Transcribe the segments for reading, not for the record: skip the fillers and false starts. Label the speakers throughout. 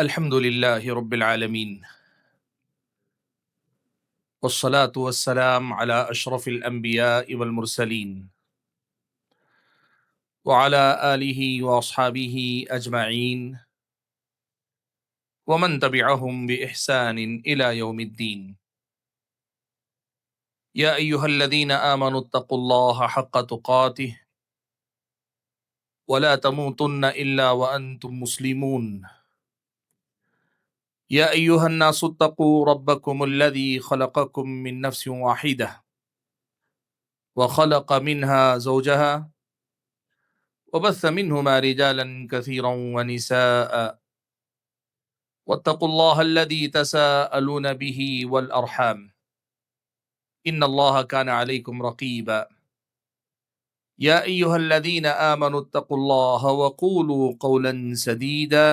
Speaker 1: الحمد لله رب العالمين والصلاة والسلام على أشرف الأنبياء والمرسلين وعلى آله وأصحابه أجمعين ومن تبعهم بإحسان إلى يوم الدين. يا أيها الذين آمنوا اتقوا الله حق تقاته ولا تموتن إلا وأنتم مسلمون. يا أيها الناس اتقوا ربكم الذي خلقكم من نفس واحدة وخلق منها زوجها وبث منهما رجالا كثيرا ونساء واتقوا الله الذي تساءلون به والأرحام إن الله كان عليكم رقيبا. يا أيها الذين آمنوا اتقوا الله وقولوا قولا سديدا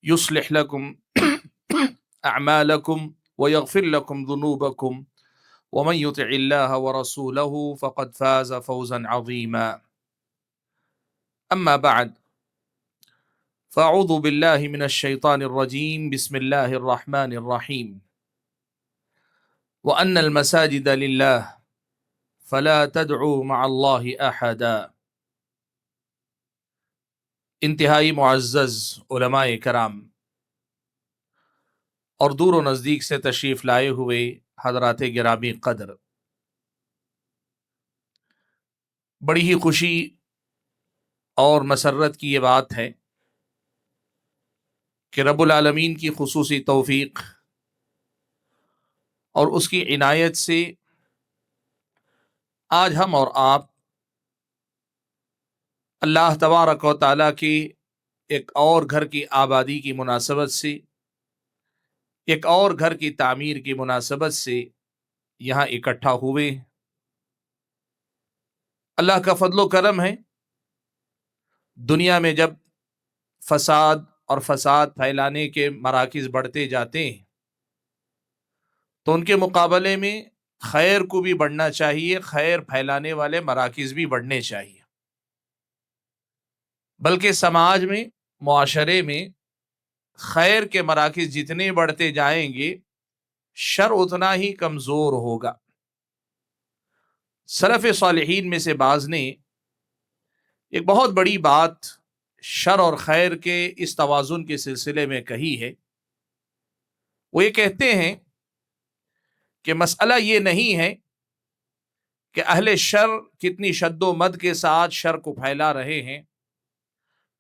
Speaker 1: يصلح لكم أعمالكم ويغفر لكم ذنوبكم ومن يطع الله ورسوله فقد فاز فوزا عظيما. أما بعد فأعوذ بالله من الشيطان الرجيم بسم الله الرحمن الرحيم وأن المساجد لله فلا تدعوا مع الله أحدا. انتہائی معزز علماء کرام اور دور و نزدیک سے تشریف لائے ہوئے حضرات گرامی قدر، بڑی ہی خوشی اور مسرت کی یہ بات ہے کہ رب العالمین کی خصوصی توفیق اور اس کی عنایت سے آج ہم اور آپ اللہ تبارک و تعالیٰ کے ایک اور گھر کی آبادی کی مناسبت سے، ایک اور گھر کی تعمیر کی مناسبت سے یہاں اکٹھا ہوئے۔ اللہ کا فضل و کرم ہے، دنیا میں جب فساد اور فساد پھیلانے کے مراکز بڑھتے جاتے ہیں تو ان کے مقابلے میں خیر کو بھی بڑھنا چاہیے، خیر پھیلانے والے مراکز بھی بڑھنے چاہیے، بلکہ سماج میں، معاشرے میں خیر کے مراکز جتنے بڑھتے جائیں گے شر اتنا ہی کمزور ہوگا۔ سلف صالحین میں سے بعض نے ایک بہت بڑی بات شر اور خیر کے اس توازن کے سلسلے میں کہی ہے۔ وہ یہ کہتے ہیں کہ مسئلہ یہ نہیں ہے کہ اہل شر کتنی شد و مد کے ساتھ شر کو پھیلا رہے ہیں،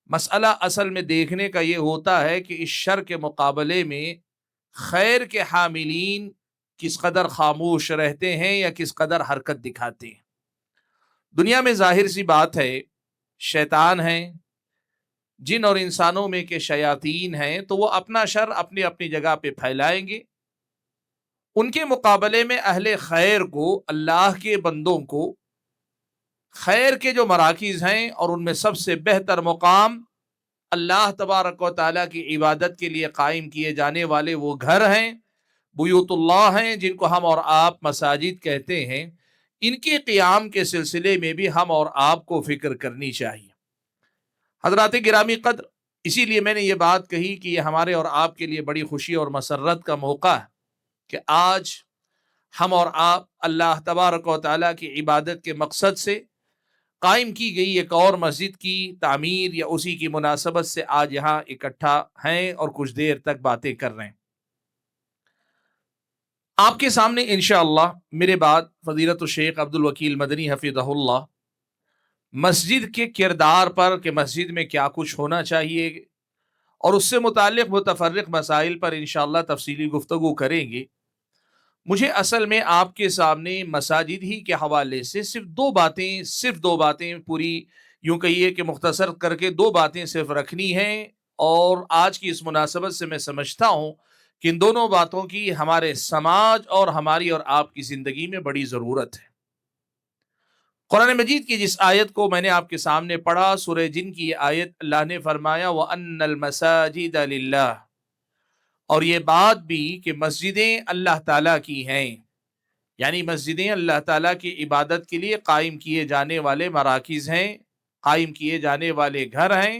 Speaker 1: مسئلہ اصل میں دیکھنے کا یہ ہوتا ہے کہ اس شر کے مقابلے میں خیر کے حاملین کس قدر خاموش رہتے ہیں یا کس قدر حرکت دکھاتے ہیں۔ دنیا میں ظاہر سی بات ہے، شیطان ہیں، جن اور انسانوں میں کے شیاطین ہیں، تو وہ اپنا شر اپنی اپنی جگہ پہ پھیلائیں گے۔ ان کے مقابلے میں اہل خیر کو، اللہ کے بندوں کو خیر کے جو مراکز ہیں اور ان میں سب سے بہتر مقام اللہ تبارک و تعالیٰ کی عبادت کے لیے قائم کیے جانے والے وہ گھر ہیں، بیوت اللہ ہیں، جن کو ہم اور آپ مساجد کہتے ہیں، ان کے قیام کے سلسلے میں بھی ہم اور آپ کو فکر کرنی چاہیے۔ حضرات گرامی قدر، اسی لیے میں نے یہ بات کہی کہ یہ ہمارے اور آپ کے لیے بڑی خوشی اور مسرت کا موقع ہے کہ آج ہم اور آپ اللہ تبارک و تعالیٰ کی عبادت کے مقصد سے قائم کی گئی ایک اور مسجد کی تعمیر یا اسی کی مناسبت سے آج یہاں اکٹھا ہیں اور کچھ دیر تک باتیں کر رہے ہیں۔ آپ کے سامنے انشاءاللہ میرے بعد فضیلت الشیخ عبد الوکیل مدنی حفظہ اللہ مسجد کے کردار پر کہ مسجد میں کیا کچھ ہونا چاہیے اور اس سے متعلق متفرق مسائل پر انشاءاللہ تفصیلی گفتگو کریں گے۔ مجھے اصل میں آپ کے سامنے مساجد ہی کے حوالے سے صرف دو باتیں پوری یوں کہیے کہ مختصر کر کے دو باتیں صرف رکھنی ہیں، اور آج کی اس مناسبت سے میں سمجھتا ہوں کہ ان دونوں باتوں کی ہمارے سماج اور ہماری اور آپ کی زندگی میں بڑی ضرورت ہے۔ قرآن مجید کی جس آیت کو میں نے آپ کے سامنے پڑھا، سورہ جن کی یہ آیت، اللہ نے فرمایا وَأَنَّ الْمَسَاجِدَ لِلَّهِ، اور یہ بات بھی کہ مسجدیں اللہ تعالیٰ کی ہیں، یعنی مسجدیں اللہ تعالیٰ کی عبادت کے لیے قائم کیے جانے والے مراکز ہیں، قائم کیے جانے والے گھر ہیں۔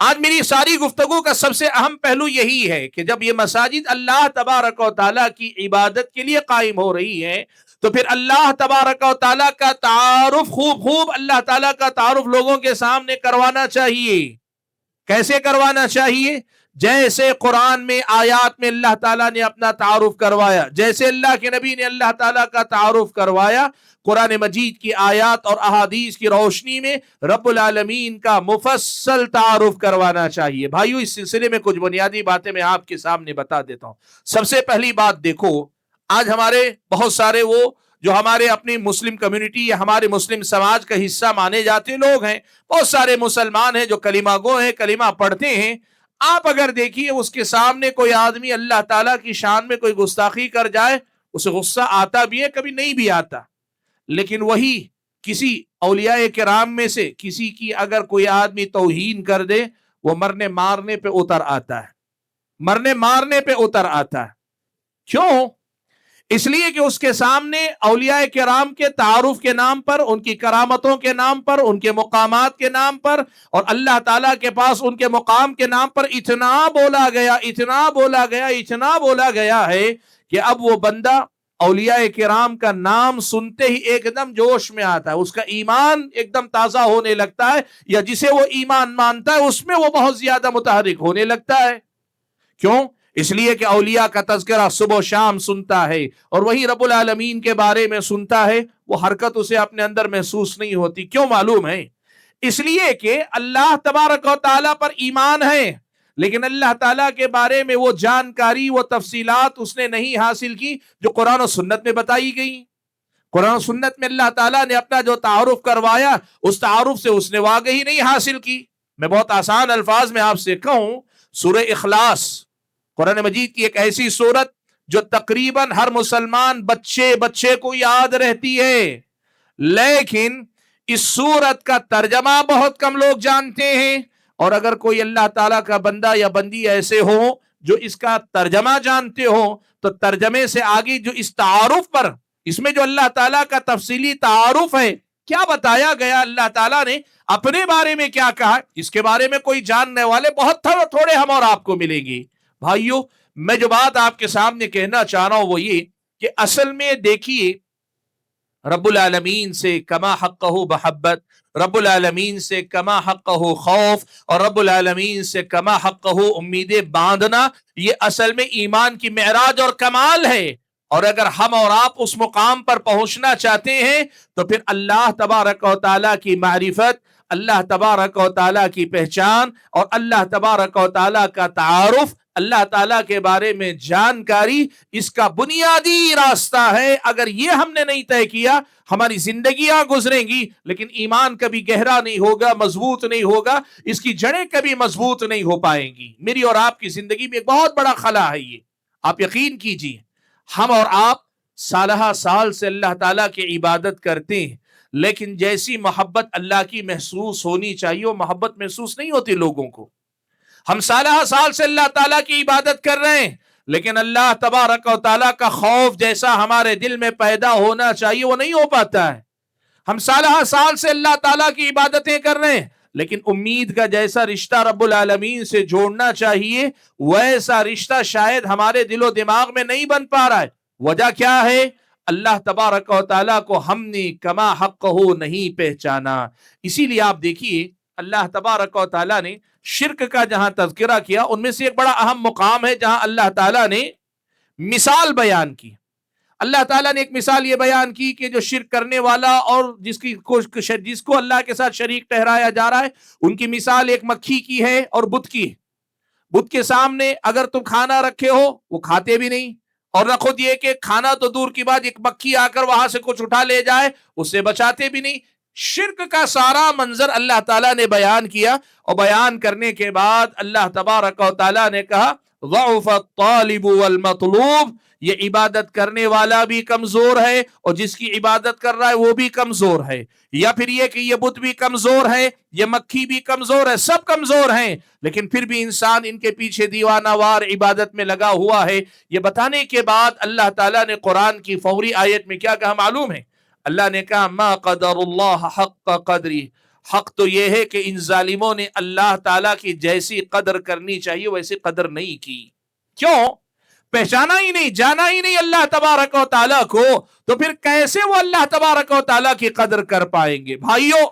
Speaker 1: آج میری ساری گفتگو کا سب سے اہم پہلو یہی ہے کہ جب یہ مساجد اللہ تبارک و تعالیٰ کی عبادت کے لیے قائم ہو رہی ہے تو پھر اللہ تبارک و تعالیٰ کا تعارف خوب اللہ تعالیٰ کا تعارف لوگوں کے سامنے کروانا چاہیے. کیسے کروانا چاہیے؟ جیسے قرآن میں آیات میں اللہ تعالیٰ نے اپنا تعارف کروایا، جیسے اللہ کے نبی نے اللہ تعالیٰ کا تعارف کروایا، قرآن مجید کی آیات اور احادیث کی روشنی میں رب العالمین کا مفصل تعارف کروانا چاہیے. بھائیو، اس سلسلے میں کچھ بنیادی باتیں میں آپ کے سامنے بتا دیتا ہوں. سب سے پہلی بات دیکھو، آج ہمارے بہت سارے وہ جو ہمارے اپنی مسلم کمیونٹی یا ہمارے مسلم سماج کا حصہ مانے جاتے لوگ ہیں، بہت سارے مسلمان ہیں جو کلمہ گو ہیں، کلمہ پڑھتے ہیں. آپ اگر دیکھیے اس کے سامنے کوئی آدمی اللہ تعالیٰ کی شان میں کوئی گستاخی کر جائے، اسے غصہ آتا بھی ہے، کبھی نہیں بھی آتا. لیکن وہی کسی اولیاء کرام میں سے کسی کی اگر کوئی آدمی توہین کر دے، وہ مرنے مارنے پہ اتر آتا ہے، مرنے مارنے پہ اتر آتا ہے. کیوں؟ اس لیے کہ اس کے سامنے اولیاء کرام کے تعارف کے نام پر، ان کی کرامتوں کے نام پر، ان کے مقامات کے نام پر اور اللہ تعالیٰ کے پاس ان کے مقام کے نام پر اتنا بولا گیا، اتنا بولا گیا، اتنا بولا گیا ہے کہ اب وہ بندہ اولیاء کرام کا نام سنتے ہی ایک دم جوش میں آتا ہے، اس کا ایمان ایک دم تازہ ہونے لگتا ہے، یا جسے وہ ایمان مانتا ہے اس میں وہ بہت زیادہ متحرک ہونے لگتا ہے. کیوں؟ اس لیے کہ اولیاء کا تذکرہ صبح و شام سنتا ہے اور وہی رب العالمین کے بارے میں سنتا ہے، وہ حرکت اسے اپنے اندر محسوس نہیں ہوتی. کیوں معلوم ہے؟ اس لیے کہ اللہ تبارک و تعالیٰ پر ایمان ہے، لیکن اللہ تعالیٰ کے بارے میں وہ جانکاری، وہ تفصیلات اس نے نہیں حاصل کی جو قرآن و سنت میں بتائی گئی. قرآن و سنت میں اللہ تعالیٰ نے اپنا جو تعارف کروایا، اس تعارف سے اس نے واقعی نہیں حاصل کی. میں بہت آسان الفاظ میں آپ سے کہوں، سورہ اخلاص قرآن مجید کی ایک ایسی سورت جو تقریباً ہر مسلمان بچے کو یاد رہتی ہے، لیکن اس سورت کا ترجمہ بہت کم لوگ جانتے ہیں. اور اگر کوئی اللہ تعالیٰ کا بندہ یا بندی ایسے ہو جو اس کا ترجمہ جانتے ہو، تو ترجمے سے آگے جو اس تعارف پر، اس میں جو اللہ تعالیٰ کا تفصیلی تعارف ہے، کیا بتایا گیا، اللہ تعالیٰ نے اپنے بارے میں کیا کہا، اس کے بارے میں کوئی جاننے والے بہت تھوڑے ہم اور آپ کو ملیں گے. بھائیو، میں جو بات آپ کے سامنے کہنا چاہ رہا ہوں وہ یہ کہ اصل میں دیکھیے، رب العالمین سے کما حقہ محبت، رب العالمین سے کما حقہ خوف اور رب العالمین سے کما حقہ امیدیں باندھنا، یہ اصل میں ایمان کی معراج اور کمال ہے. اور اگر ہم اور آپ اس مقام پر پہنچنا چاہتے ہیں تو پھر اللہ تبارک و تعالیٰ کی معرفت، اللہ تبارک و تعالیٰ کی پہچان اور اللہ تبارک و تعالیٰ کا تعارف، اللہ تعالیٰ کے بارے میں جانکاری، اس کا بنیادی راستہ ہے. اگر یہ ہم نے نہیں طے کیا، ہماری زندگیاں گزریں گی لیکن ایمان کبھی گہرا نہیں ہوگا، مضبوط نہیں ہوگا، اس کی جڑیں کبھی مضبوط نہیں ہو پائیں گی. میری اور آپ کی زندگی میں ایک بہت بڑا خلا ہے یہ. آپ یقین کیجئے، ہم اور آپ سالہ سال سے اللہ تعالیٰ کی عبادت کرتے ہیں، لیکن جیسی محبت اللہ کی محسوس ہونی چاہیے وہ محبت محسوس نہیں ہوتی لوگوں کو. ہم سالہ سال سے اللہ تعالیٰ کی عبادت کر رہے ہیں، لیکن اللہ تبارک و تعالیٰ کا خوف جیسا ہمارے دل میں پیدا ہونا چاہیے وہ نہیں ہو پاتا ہے. ہم سالہ سال سے اللہ تعالیٰ کی عبادتیں کر رہے ہیں، لیکن امید کا جیسا رشتہ رب العالمین سے جوڑنا چاہیے ویسا رشتہ شاید ہمارے دل و دماغ میں نہیں بن پا رہا ہے. وجہ کیا ہے؟ اللہ تبارک و تعالیٰ کو ہم نے کما حقہ نہیں پہچانا. اسی لیے آپ دیکھیے، اللہ تبارک و تعالیٰ نے شرک کا جہاں تذکرہ کیا، ان میں سے ایک بڑا اہم مقام ہے جہاں اللہ تعالیٰ نے مثال بیان کی. اللہ تعالیٰ نے ایک مثال یہ بیان کی کہ جو شرک کرنے والا اور جس کو اللہ کے ساتھ شریک ٹھہرایا جا رہا ہے، ان کی مثال ایک مکھی کی ہے اور بت کی. بت کے سامنے اگر تم کھانا رکھے ہو وہ کھاتے بھی نہیں، اور نہ خود یہ کہ کھانا تو دور کی بات، ایک مکھی آ کر وہاں سے کچھ اٹھا لے جائے اس سے بچاتے بھی نہیں. شرک کا سارا منظر اللہ تعالیٰ نے بیان کیا، اور بیان کرنے کے بعد اللہ تبارک و تعالیٰ نے کہا ضعف الطالب والمطلوب، یہ عبادت کرنے والا بھی کمزور ہے اور جس کی عبادت کر رہا ہے وہ بھی کمزور ہے. یا پھر یہ کہ یہ بت بھی کمزور ہے، یہ مکھی بھی کمزور ہے، سب کمزور ہیں، لیکن پھر بھی انسان ان کے پیچھے دیوانہ وار عبادت میں لگا ہوا ہے. یہ بتانے کے بعد اللہ تعالیٰ نے قرآن کی فوری آیت میں کیا کہا معلوم ہے؟ اللہ نے کہا ما قدر اللہ حق قدری، حق تو یہ ہے کہ ان ظالموں نے اللہ تعالیٰ کی جیسی قدر کرنی چاہیے ویسی قدر نہیں کی. کیوں؟ پہچانا ہی نہیں، جانا ہی نہیں اللہ تبارک و تعالیٰ کو، تو پھر کیسے وہ اللہ تبارک و تعالیٰ کی قدر کر پائیں گے؟ بھائیو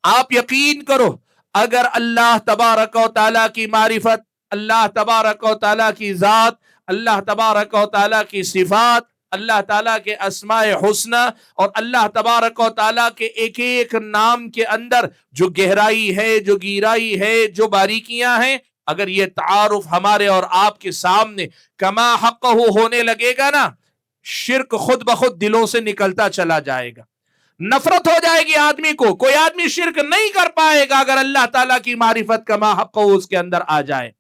Speaker 1: آپ یقین کرو، اگر اللہ تبارک و تعالیٰ کی معرفت، اللہ تبارک و تعالیٰ کی ذات، اللہ تبارک و تعالیٰ کی صفات، اللہ تعالیٰ کے اسماء حسنہ اور اللہ تبارک و تعالیٰ کے ایک ایک نام کے اندر جو گہرائی ہے، جو گیرائی ہے، جو باریکیاں ہیں، اگر یہ تعارف ہمارے اور آپ کے سامنے کما حق ہونے لگے گا نا، شرک خود بخود دلوں سے نکلتا چلا جائے گا. نفرت ہو جائے گی آدمی کو. کوئی آدمی شرک نہیں کر پائے گا اگر اللہ تعالیٰ کی معرفت کما حق اس کے اندر آ جائے.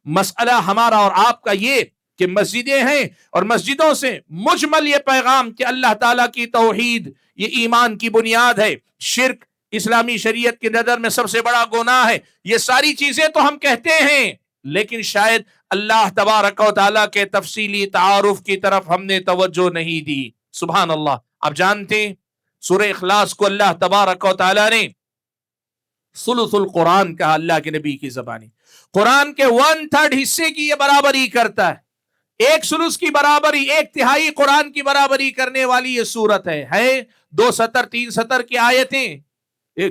Speaker 1: مسئلہ ہمارا اور آپ کا یہ کہ مسجدیں ہیں اور مسجدوں سے مجمل یہ پیغام کہ اللہ تعالیٰ کی توحید یہ ایمان کی بنیاد ہے، شرک اسلامی شریعت کی نظر میں سب سے بڑا گناہ ہے. یہ ساری چیزیں تو ہم کہتے ہیں، لیکن شاید اللہ تبارک و تعالیٰ کے تفصیلی تعارف کی طرف ہم نے توجہ نہیں دی. سبحان اللہ. آپ جانتے ہیں سورہ اخلاص کو اللہ تبارک و تعالیٰ نے ثلث القرآن کہا. اللہ کے نبی کی زبانی قرآن کے 1/3 حصے کی یہ برابری کرتا ہے. ایک ثلث کی برابری، ایک تہائی قرآن کی برابری کرنے والی یہ سورت ہے 2 سطر 3 سطر کی آیتیں،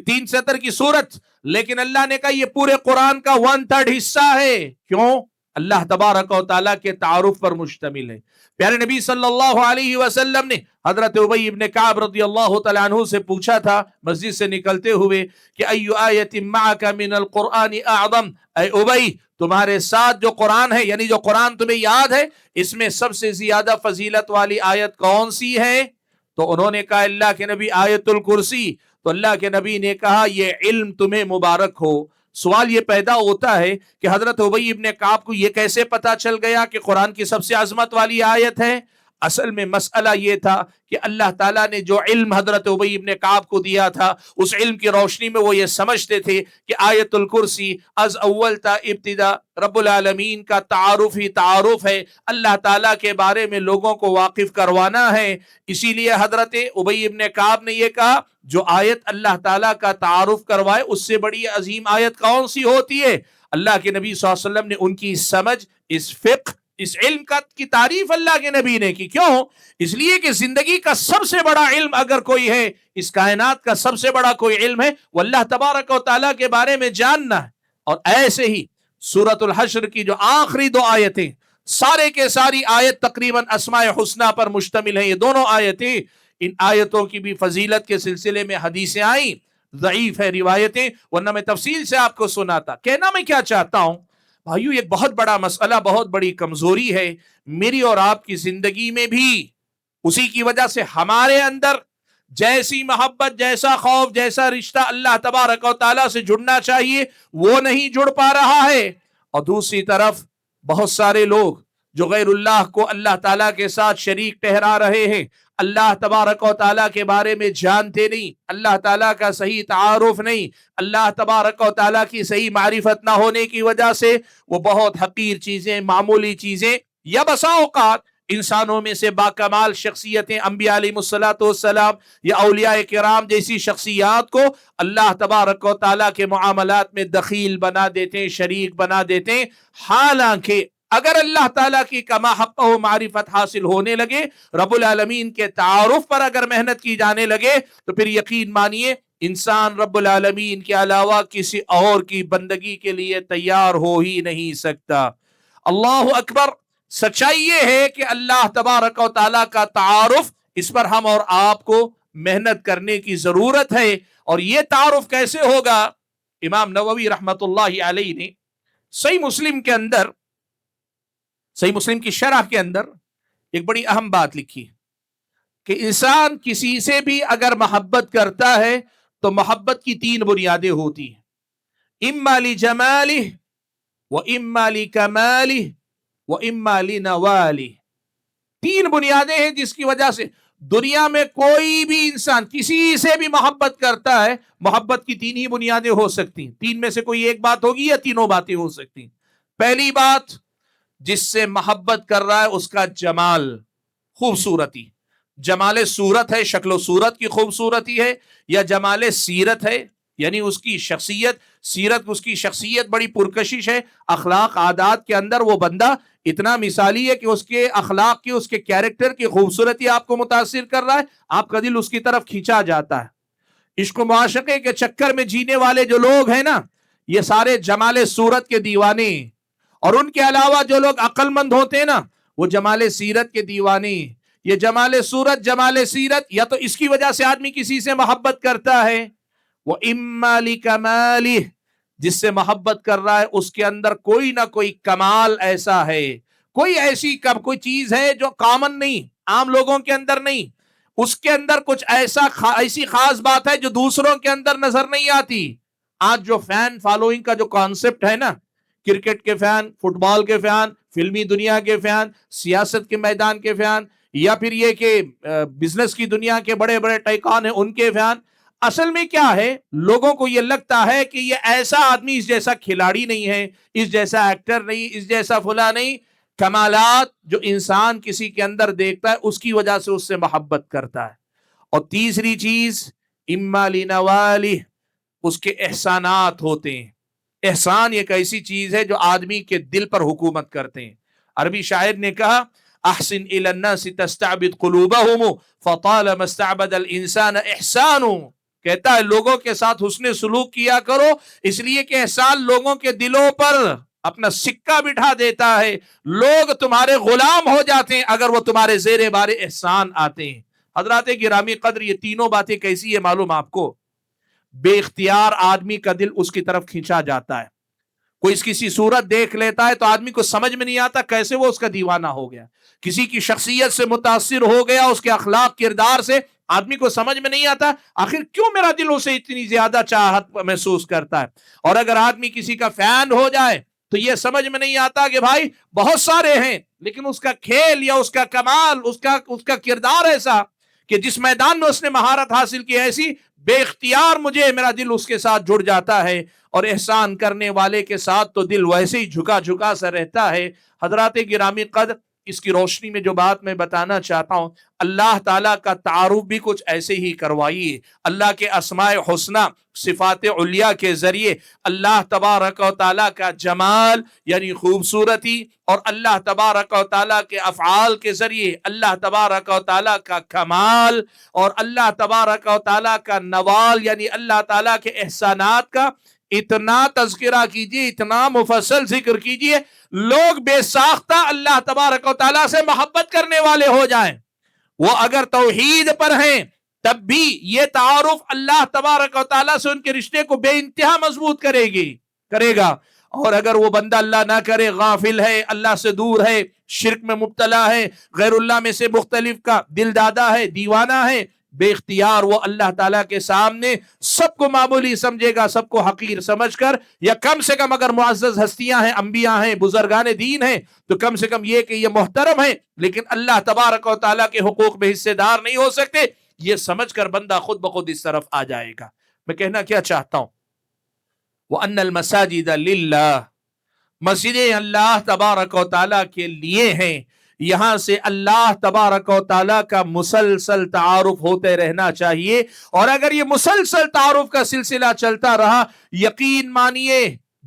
Speaker 1: 3 سطر کی سورت، لیکن اللہ نے کہا یہ پورے قرآن کا 1/3 حصہ ہے. کیوں؟ اللہ تبارک و تعالیٰ کے تعارف پر مشتمل ہے. پیارے نبی صلی اللہ علیہ وسلم نے حضرت ابی ابن کعب رضی اللہ تعالیٰ عنہ سے پوچھا تھا مسجد سے نکلتے ہوئے کہ ایو آیت معک من القرآن اعظم، اے ابی تمہارے ساتھ جو قرآن ہے، یعنی جو قرآن تمہیں یاد ہے، اس میں سب سے زیادہ فضیلت والی آیت کون سی ہے؟ تو انہوں نے کہا اللہ کے نبی آیت الکرسی. تو اللہ کے نبی نے کہا یہ علم تمہیں مبارک ہو. سوال یہ پیدا ہوتا ہے کہ حضرت ابی ابن کعب کو یہ کیسے پتا چل گیا کہ قرآن کی سب سے عظمت والی آیت ہے؟ اصل میں مسئلہ یہ تھا کہ اللہ تعالیٰ نے جو علم حضرت ابی ابن کعب کو دیا تھا، اس علم کی روشنی میں وہ یہ سمجھتے تھے کہ آیت الکرسی از اول تا ابتدا رب العالمین کا تعارف ہی تعارف ہے، اللہ تعالیٰ کے بارے میں لوگوں کو واقف کروانا ہے. اسی لیے حضرت ابی ابن کعب نے یہ کہا جو آیت اللہ تعالیٰ کا تعارف کروائے اس سے بڑی عظیم آیت کون سی ہوتی ہے؟ اللہ کے نبی صلی اللہ علیہ وسلم نے ان کی سمجھ، اس فقہ، اس علم کی تعریف اللہ کے نبی نے کی. کیوں؟ اس لیے کہ زندگی کا سب سے بڑا علم اگر کوئی ہے، اس کائنات کا سب سے بڑا کوئی علم ہے، وہ اللہ تبارک و تعالیٰ کے بارے میں جاننا ہے. اور ایسے ہی سورۃ الحشر کی جو آخری 2 آیتیں، سارے کے ساری آیت تقریباً اسماء حسنہ پر مشتمل ہیں. یہ دونوں آیتیں، ان آیتوں کی بھی فضیلت کے سلسلے میں حدیثیں آئیں، ضعیف ہے روایتیں، ورنہ میں تفصیل سے آپ کو سناتا. کہنا میں کیا چاہتا ہوں بھائیو، ایک بہت بڑا مسئلہ، بہت بڑی کمزوری ہے میری اور آپ کی زندگی میں بھی. اسی کی وجہ سے ہمارے اندر جیسی محبت، جیسا خوف، جیسا رشتہ اللہ تبارک و تعالیٰ سے جڑنا چاہیے وہ نہیں جڑ پا رہا ہے. اور دوسری طرف بہت سارے لوگ جو غیر اللہ کو اللہ تعالیٰ کے ساتھ شریک ٹھہرا رہے ہیں، اللہ تبارک و تعالیٰ کے بارے میں جانتے نہیں، اللہ تعالیٰ کا صحیح تعارف نہیں، اللہ تبارک و تعالیٰ کی صحیح معرفت نہ ہونے کی وجہ سے وہ بہت حقیر چیزیں، معمولی چیزیں، یا بسا اوقات انسانوں میں سے باکمال شخصیتیں، انبیاء علیہ الصلوۃ والسلام یا اولیاء کرام جیسی شخصیات کو اللہ تبارک و تعالیٰ کے معاملات میں دخیل بنا دیتے ہیں، شریک بنا دیتے ہیں. حالانکہ اگر اللہ تعالیٰ کی کما حق و معرفت حاصل ہونے لگے، رب العالمین کے تعارف پر اگر محنت کی جانے لگے، تو پھر یقین مانیے انسان رب العالمین کے علاوہ کسی اور کی بندگی کے لیے تیار ہو ہی نہیں سکتا. اللہ اکبر. سچائی یہ ہے کہ اللہ تبارک و تعالیٰ کا تعارف، اس پر ہم اور آپ کو محنت کرنے کی ضرورت ہے. اور یہ تعارف کیسے ہوگا؟ امام نووی رحمت اللہ علیہ نے صحیح مسلم کے اندر، صحیح مسلم کی شرح کے اندر ایک بڑی اہم بات لکھی کہ انسان کسی سے بھی اگر محبت کرتا ہے تو محبت کی 3 بنیادیں ہوتی ہیں، اما لجمالہ و اما لکمالہ و اما لنوالہ. 3 بنیادیں ہیں جس کی وجہ سے دنیا میں کوئی بھی انسان کسی سے بھی محبت کرتا ہے. محبت کی 3 ہی بنیادیں ہو سکتی ہیں. 3 میں سے کوئی ایک بات ہوگی یا تینوں باتیں ہو سکتی ہیں. پہلی بات، جس سے محبت کر رہا ہے اس کا جمال، خوبصورتی. جمال صورت ہے، شکل و صورت کی خوبصورتی ہے، یا جمال سیرت ہے، یعنی اس کی شخصیت، سیرت، اس کی شخصیت بڑی پرکشش ہے، اخلاق عادات کے اندر وہ بندہ اتنا مثالی ہے کہ اس کے اخلاق کی، اس کے کیریکٹر کی خوبصورتی آپ کو متاثر کر رہا ہے، آپ کا دل اس کی طرف کھینچا جاتا ہے۔ عشق و معاشقے کے چکر میں جینے والے جو لوگ ہیں نا، یہ سارے جمال صورت کے دیوانے، اور ان کے علاوہ جو لوگ عقل مند ہوتے ہیں نا، وہ جمال سیرت کے دیوانے۔ یہ جمال صورت، جمال سیرت، یا تو اس کی وجہ سے آدمی کسی سے محبت کرتا ہے، وہ اما لکمالہ، جس سے محبت کر رہا ہے اس کے اندر کوئی نہ کوئی کمال ایسا ہے، کوئی ایسی کوئی چیز ہے جو کامن نہیں، عام لوگوں کے اندر نہیں، اس کے اندر کچھ ایسی خاص بات ہے جو دوسروں کے اندر نظر نہیں آتی۔ آج جو فین فالوئنگ کا جو کانسیپٹ ہے نا، کرکٹ کے فین، فٹ بال کے فین، فلمی دنیا کے فین، سیاست کے میدان کے فین، یا پھر یہ کہ بزنس کی دنیا کے بڑے بڑے ٹائکون ہیں ان کے فین، اصل میں کیا ہے، لوگوں کو یہ لگتا ہے کہ یہ ایسا آدمی اس جیسا کھلاڑی نہیں ہے، اس جیسا ایکٹر نہیں، اس جیسا فلاں نہیں۔ کمالات جو انسان کسی کے اندر دیکھتا ہے اس کی وجہ سے اس سے محبت کرتا ہے۔ اور تیسری چیز اما لنوالہ، اس کے احسانات ہوتے ہیں۔ احسان ایک ایسی چیز ہے جو آدمی کے دل پر حکومت کرتے ہیں۔ عربی شاعر نے کہا احسن الی الناس تستعبد قلوبهم فطالما استعبد الانسان احسان، کہتا ہے لوگوں کے ساتھ حسن سلوک کیا کرو، اس لیے کہ احسان لوگوں کے دلوں پر اپنا سکہ بٹھا دیتا ہے، لوگ تمہارے غلام ہو جاتے ہیں اگر وہ تمہارے زیر بار احسان آتے ہیں۔ حضرات گرامی قدر، یہ تینوں باتیں کیسی ہے معلوم آپ کو؟ بے اختیار آدمی کا دل اس کی طرف کھینچا جاتا ہے۔ کوئی کسی صورت دیکھ لیتا ہے تو آدمی کو سمجھ میں نہیں آتا کیسے وہ اس کا دیوانہ ہو گیا، کسی کی شخصیت سے متاثر ہو گیا، اس کے اخلاق کردار سے آدمی کو سمجھ میں نہیں آتا آخر کیوں میرا دل اسے اتنی زیادہ چاہت محسوس کرتا ہے۔ اور اگر آدمی کسی کا فین ہو جائے تو یہ سمجھ میں نہیں آتا کہ بھائی بہت سارے ہیں لیکن اس کا کھیل یا اس کا کمال، اس کا کردار ایسا کہ جس میدان میں اس نے مہارت حاصل کی ایسی، بے اختیار میرا دل اس کے ساتھ جڑ جاتا ہے۔ اور احسان کرنے والے کے ساتھ تو دل ویسے ہی جھکا جھکا سا رہتا ہے۔ حضرات گرامی قدر، اس کی روشنی میں جو بات میں بتانا چاہتا ہوں، اللہ تعالیٰ کا تعارف بھی کچھ ایسے ہی کروائیے۔ اللہ کے اسماء حسنی، صفات علیہ کے ذریعے اللہ تبارک و تعالیٰ کا جمال یعنی خوبصورتی، اور اللہ تبارک و تعالیٰ کے افعال کے ذریعے اللہ تبارک و تعالیٰ کا کمال، اور اللہ تبارک و تعالیٰ کا نوال یعنی اللہ تعالیٰ کے احسانات کا اتنا تذکرہ کیجیے، اتنا مفصل ذکر کیجیے، لوگ بے ساختہ اللہ تبارک و تعالیٰ سے محبت کرنے والے ہو جائیں۔ وہ اگر توحید پر ہیں تب بھی یہ تعارف اللہ تبارک و تعالیٰ سے ان کے رشتے کو بے انتہا مضبوط کرے گا۔ اور اگر وہ بندہ اللہ نہ کرے، غافل ہے، اللہ سے دور ہے، شرک میں مبتلا ہے، غیر اللہ میں سے مختلف کا دل دادا ہے، دیوانہ ہے، بے اختیار وہ اللہ تعالیٰ کے سامنے سب کو معمولی سمجھے گا، سب کو حقیر سمجھ کر، یا کم سے کم اگر معزز ہستیاں ہیں، انبیاء ہیں، بزرگان دین ہیں، تو کم سے کم یہ کہ یہ محترم ہیں لیکن اللہ تبارک و تعالیٰ کے حقوق میں حصے دار نہیں ہو سکتے، یہ سمجھ کر بندہ خود بخود اس طرف آ جائے گا۔ میں کہنا کیا چاہتا ہوں، وَأَنَّ الْمَسَاجِدَ لِلَّهِ، مسجدیں اللہ تبارک و تعالیٰ کے لیے ہیں۔ یہاں سے اللہ تبارک و تعالیٰ کا مسلسل تعارف ہوتے رہنا چاہیے، اور اگر یہ مسلسل تعارف کا سلسلہ چلتا رہا، یقین مانیے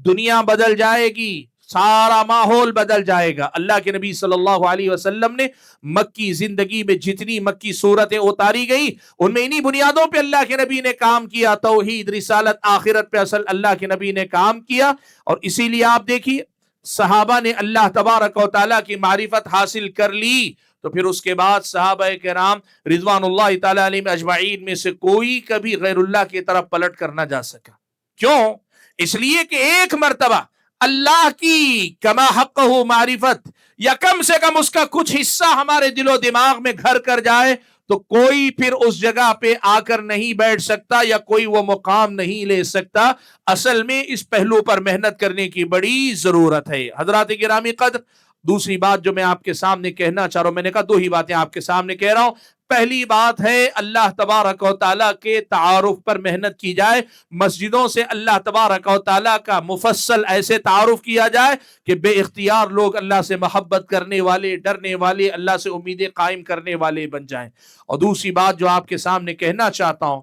Speaker 1: دنیا بدل جائے گی، سارا ماحول بدل جائے گا۔ اللہ کے نبی صلی اللہ علیہ وسلم نے مکی زندگی میں جتنی مکی صورتیں اتاری گئی ان میں انہی بنیادوں پہ اللہ کے نبی نے کام کیا، توحید، رسالت، آخرت پہ اصل اللہ کے نبی نے کام کیا۔ اور اسی لیے آپ دیکھیے صحابہ نے اللہ تبارک و تعالیٰ کی معرفت حاصل کر لی، تو پھر اس کے بعد صحابہ کرام رضوان اللہ تعالیٰ علیہم اجمعین میں سے کوئی کبھی غیر اللہ کی طرف پلٹ کر نہ جا سکا۔ کیوں؟ اس لیے کہ ایک مرتبہ اللہ کی کما حقہ معرفت، یا کم سے کم اس کا کچھ حصہ ہمارے دل و دماغ میں گھر کر جائے تو کوئی پھر اس جگہ پہ آ کر نہیں بیٹھ سکتا، یا کوئی وہ مقام نہیں لے سکتا۔ اصل میں اس پہلو پر محنت کرنے کی بڑی ضرورت ہے۔ حضرات گرامی قدر، دوسری بات جو میں آپ کے سامنے کہنا چاہ رہا ہوں، میں نے کہا دو ہی باتیں آپ کے سامنے کہہ رہا ہوں۔ پہلی بات ہے اللہ تبارک و تعالیٰ کے تعارف پر محنت کی جائے، مسجدوں سے اللہ تبارک و تعالیٰ کا مفصل ایسے تعارف کیا جائے کہ بے اختیار لوگ اللہ سے محبت کرنے والے، ڈرنے والے، اللہ سے امیدیں قائم کرنے والے بن جائیں۔ اور دوسری بات جو آپ کے سامنے کہنا چاہتا ہوں،